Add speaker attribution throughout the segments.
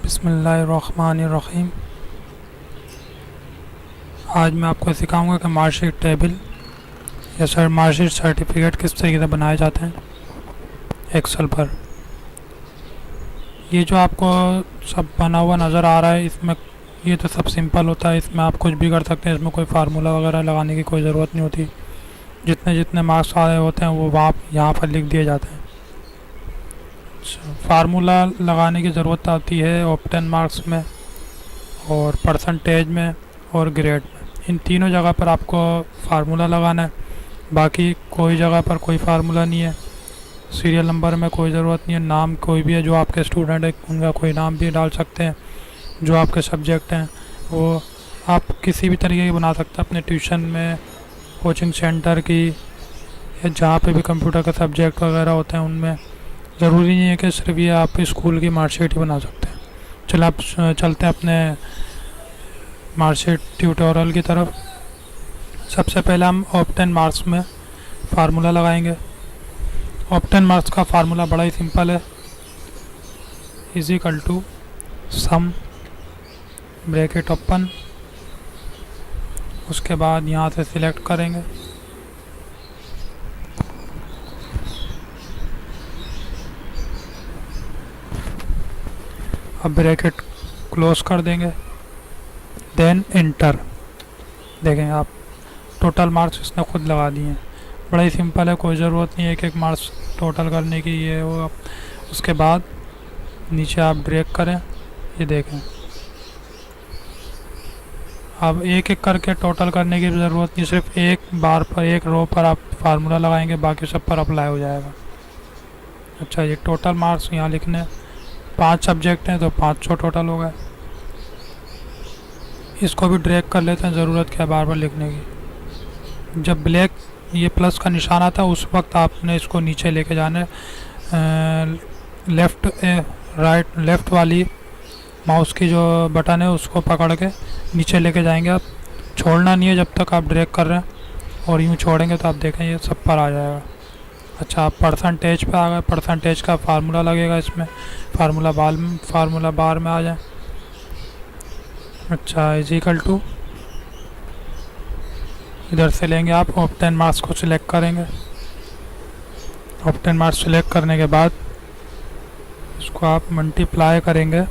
Speaker 1: बिस्मिल्लाहिर्रहमानिर्रहीम। आज मैं आपको सिखाऊंगा कि मार्कशीट टेबल या सर मार्कशीट सर्टिफिकेट किस तरीके से बनाए जाते हैं एक्सेल पर। ये जो आपको सब बना हुआ नज़र आ रहा है, इसमें ये तो सब सिंपल होता है, इसमें आप कुछ भी कर सकते हैं। इसमें कोई फार्मूला वगैरह लगाने की कोई ज़रूरत नहीं होती। जितने जितने मार्क्स आ रहे होते हैं वो वहाँ यहाँ पर लिख दिए जाते हैं। फार्मूला लगाने की ज़रूरत आती है ऑप्टेन मार्क्स में और परसेंटेज में और ग्रेड में। इन तीनों जगह पर आपको फार्मूला लगाना है, बाकी कोई जगह पर कोई फार्मूला नहीं है। सीरियल नंबर में कोई ज़रूरत नहीं है। नाम कोई भी है, जो आपके स्टूडेंट है उनका कोई नाम भी डाल सकते हैं। जो आपके सब्जेक्ट हैं वो आप किसी भी तरीके की बना सकते हैं, अपने ट्यूशन में, कोचिंग सेंटर की, या जहाँ पे भी कंप्यूटर के सब्जेक्ट वगैरह होते हैं उनमें। ज़रूरी नहीं है कि सिर्फ ये आप स्कूल की मार्कशीट ही बना सकते हैं। चलो आप चलते हैं अपने मार्कशीट ट्यूटोरियल की तरफ। सबसे पहले हम ऑप्टेन मार्क्स में फार्मूला लगाएंगे। ऑप्टेन मार्क्स का फार्मूला बड़ा ही सिंपल है, is equal to sum bracket open, उसके बाद यहाँ से सिलेक्ट करेंगे, अब ब्रैकेट क्लोज कर देंगे, देन इंटर। देखें आप, टोटल मार्क्स इसने खुद लगा दिए हैं। बड़ा ही सिंपल है, कोई ज़रूरत नहीं है एक एक मार्क्स टोटल करने की। ये वो उसके बाद नीचे आप ड्रैग करें, ये देखें। अब एक एक करके टोटल करने की ज़रूरत नहीं, सिर्फ एक बार पर एक रो पर आप फार्मूला लगाएंगे, बाकी सब पर अप्लाई हो जाएगा। अच्छा, ये टोटल मार्क्स यहाँ लिखने 5 सब्जेक्ट हैं तो 500 टोटल हो गए। इसको भी ड्रैग कर लेते हैं, ज़रूरत क्या है बार बार लिखने की। जब ब्लैक ये प्लस का निशान आता है उस वक्त आपने इसको नीचे लेके जाना है। लेफ़्ट वाली माउस की जो बटन है उसको पकड़ के नीचे लेके जाएंगे आप। छोड़ना नहीं है जब तक आप ड्रैग कर रहे हैं, और यूँ छोड़ेंगे तो आप देखें ये सब पर आ जाएगा। अच्छा, आप परसेंटेज पे आ गए। परसेंटेज का फार्मूला लगेगा इसमें, फार्मूला बार में आ जाए। अच्छा, इज इक्वल टू, इधर से लेंगे आप ऑप्टेन मार्क्स को सिलेक्ट करेंगे। ऑप्टेन मार्क्स सिलेक्ट करने के बाद इसको आप मल्टीप्लाई करेंगे।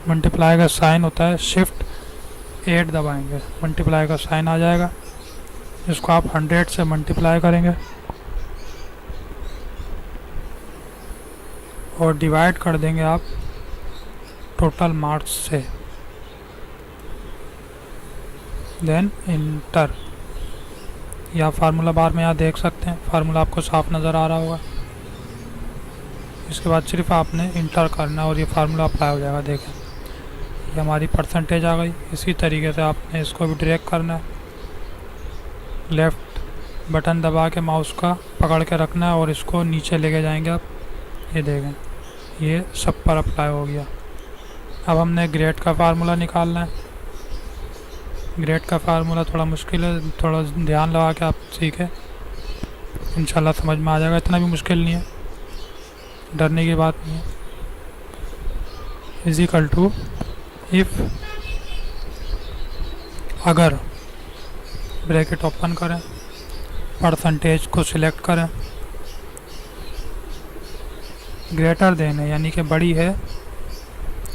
Speaker 1: मल्टीप्लाई का साइन होता है, शिफ्ट 8 दबाएंगे, मल्टीप्लाई का साइन आ जाएगा। इसको आप 100 से मल्टीप्लाई करेंगे और डिवाइड कर देंगे आप टोटल मार्क्स से, देन इंटर। या फार्मूला बार में यहाँ देख सकते हैं, फार्मूला आपको साफ नज़र आ रहा होगा। इसके बाद सिर्फ आपने इंटर करना और ये फार्मूला अप्लाई हो जाएगा। देखें, ये हमारी परसेंटेज आ गई। इसी तरीके से आपने इसको भी ड्रैग करना है, लेफ़्ट बटन दबा के माउस का पकड़ के रखना है और इसको नीचे लेके जाएंगे आप। ये देखें, ये सब पर अप्लाई हो गया। अब हमने ग्रेड का फार्मूला निकालना है। ग्रेड का फार्मूला थोड़ा मुश्किल है, थोड़ा ध्यान लगा के आप सीखें, इंशाल्लाह समझ में आ जाएगा। इतना भी मुश्किल नहीं है, डरने की बात नहीं है। इज इक्वल टू, इफ़, अगर, ब्रैकेट ओपन करें, परसेंटेज को सिलेक्ट करें, ग्रेटर देन है यानी कि बड़ी है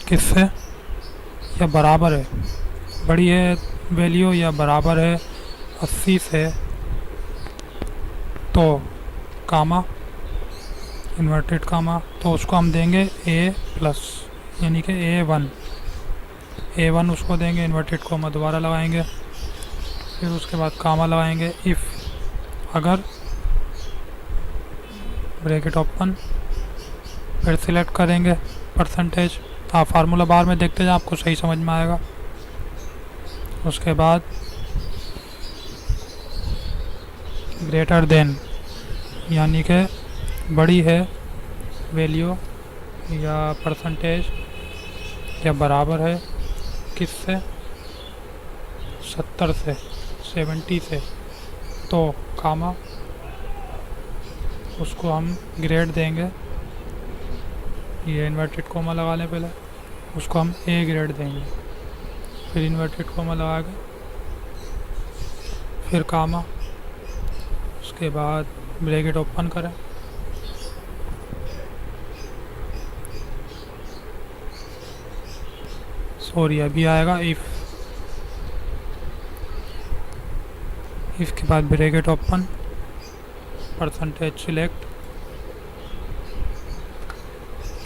Speaker 1: किससे, या बराबर है, बड़ी है वैल्यू या बराबर है 80 से, तो कामा, इन्वर्टेड कामा, तो उसको हम देंगे A प्लस यानी कि A1 उसको देंगे। इन्वर्टेड कोमा दोबारा लगाएंगे, फिर उसके बाद कामा लगाएंगे। इफ़, अगर, ब्रैकेट ओपन, फिर सिलेक्ट करेंगे परसेंटेज। आप फार्मूला बार में देखते जाए, आपको सही समझ में आएगा। उसके बाद ग्रेटर देन यानी कि बड़ी है वैल्यू या परसेंटेज या बराबर है किससे, 70 से, 70 से, तो कामा, उसको हम ग्रेड देंगे। ये इन्वर्टेड कोमा लगा लें पहले, उसको हम ए ग्रेड देंगे। फिर इन्वर्टेड कॉमा लगा के फिर कामा, उसके बाद ब्रैकेट ओपन करें, सॉरी अभी आएगा इफ़ के बाद ब्रैकेट ओपन, परसेंटेज सिलेक्ट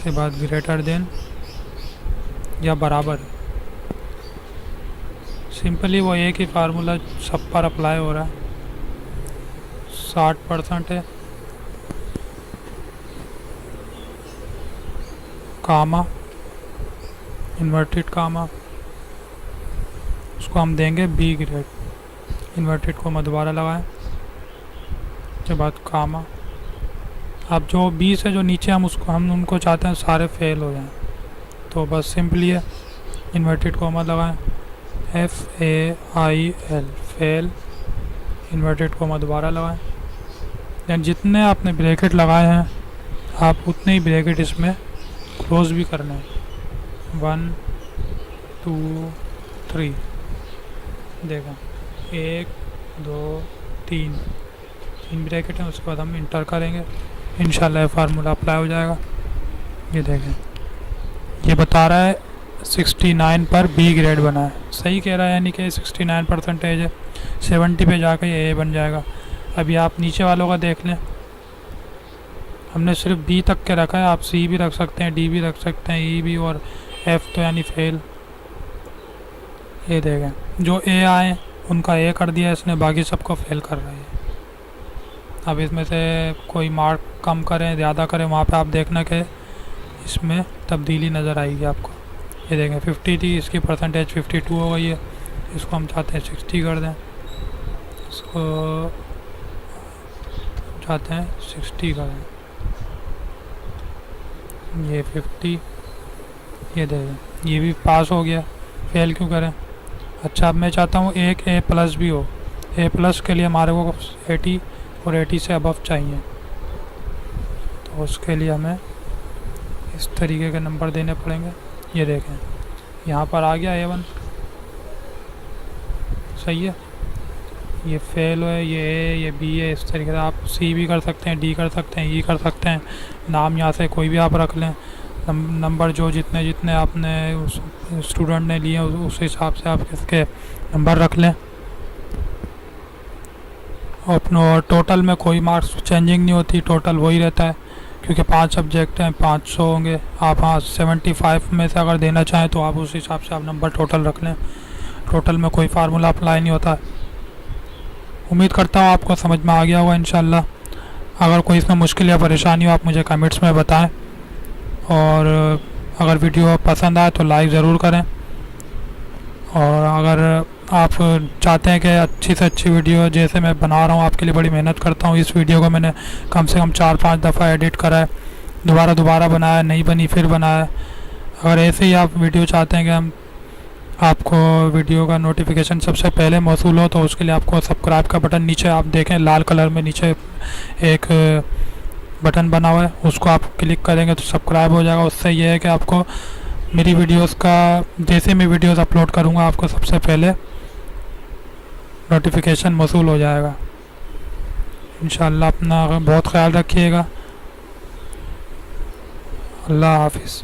Speaker 1: के बाद ग्रेटर देन या बराबर। सिंपली वो एक ही फार्मूला सब पर अप्लाई हो रहा है। 60% है, कामा इन्वर्टेड कामा, उसको हम देंगे बी ग्रेड, इन्वर्टेड को दोबारा लगाएं, उसके बाद कामा। अब जो 20 है जो नीचे हम उनको चाहते हैं सारे फेल हो जाएं, तो बस सिंपली है इन्वर्टेड कोमा लगाएं, FAIL फेल, इन्वर्टेड कोमा दोबारा लगाएं। दैन जितने आपने ब्रैकेट लगाए हैं आप उतने ही ब्रैकेट इसमें क्लोज भी करने हैं। 1 2 3 देखा, 1 2 3 ब्रैकेट हैं। उसके बाद हम इंटर करेंगे, इंशाल्लाह फार्मूला अप्लाई हो जाएगा। ये देखें, ये बता रहा है 69 पर बी ग्रेड बना है, सही कह रहा है, यानी कि 69% है। 70 पे जाकर ये ए बन जाएगा। अभी आप नीचे वालों का देख लें, हमने सिर्फ बी तक के रखा है, आप सी भी रख सकते हैं, डी भी रख सकते हैं, ई भी, और एफ तो यानी फेल। ये देखें, जो ए आए उनका ए कर दिया इसने, बाकी सबको फेल कर रहा है। अब इसमें से कोई मार्क कम करें ज़्यादा करें, वहाँ पे आप देखना कि इसमें तब्दीली नज़र आएगी आपको। ये देखें 50 थी, इसकी परसेंटेज 52 हो गई है। इसको हम चाहते हैं 60 कर दें, इसको चाहते हैं 60 कर दें, ये 50। ये देखें ये भी पास हो गया, फेल क्यों करें। अच्छा, अब मैं चाहता हूँ एक ए प्लस भी हो। ए प्लस के लिए हमारे को 80 और 80 से अबव चाहिए, तो उसके लिए हमें इस तरीके के नंबर देने पड़ेंगे। ये देखें यहाँ पर आ गया A1, सही है। ये फेल है, ये ए, ये बी है। इस तरीके से आप सी भी कर सकते हैं, डी कर सकते हैं, ई कर सकते हैं। नाम यहाँ से कोई भी आप रख लें, नंबर जो जितने जितने आपने उस स्टूडेंट ने लिए उस हिसाब से आप इसके नंबर रख लें। अपनो टोटल में कोई मार्क्स चेंजिंग नहीं होती, टोटल वही रहता है, क्योंकि 5 सब्जेक्ट हैं, 500 होंगे। आप हाँ 75 में से अगर देना चाहें तो आप उस हिसाब से आप नंबर टोटल रख लें। टोटल में कोई फार्मूला अप्लाई नहीं होता। उम्मीद करता हूँ आपको समझ में आ गया होगा इंशाल्लाह। अगर कोई इसमें मुश्किल या परेशानी हो आप मुझे कमेंट्स में बताएं, और अगर वीडियो पसंद आए तो लाइक ज़रूर करें। और अगर आप चाहते हैं कि अच्छी से अच्छी वीडियो जैसे मैं बना रहा हूँ, आपके लिए बड़ी मेहनत करता हूँ, इस वीडियो को मैंने कम से कम 4-5 दफ़ा एडिट करा है, दोबारा बनाया, नहीं बनी फिर बनाया। अगर ऐसे ही आप वीडियो चाहते हैं कि हम आपको वीडियो का नोटिफिकेशन सबसे पहले मौसूल हो, तो उसके लिए आपको सब्सक्राइब का बटन नीचे आप देखें लाल कलर में नीचे एक बटन बना हुआ है, उसको आप क्लिक करेंगे तो सब्सक्राइब हो जाएगा। उससे ये है कि आपको मेरी वीडियोस का जैसे मैं वीडियोस अपलोड करूँगा आपको सबसे पहले नोटिफिकेशन मौसूल हो जाएगा। इंशाल्लाह अपना बहुत ख्याल रखिएगा। अल्लाह हाफिज़।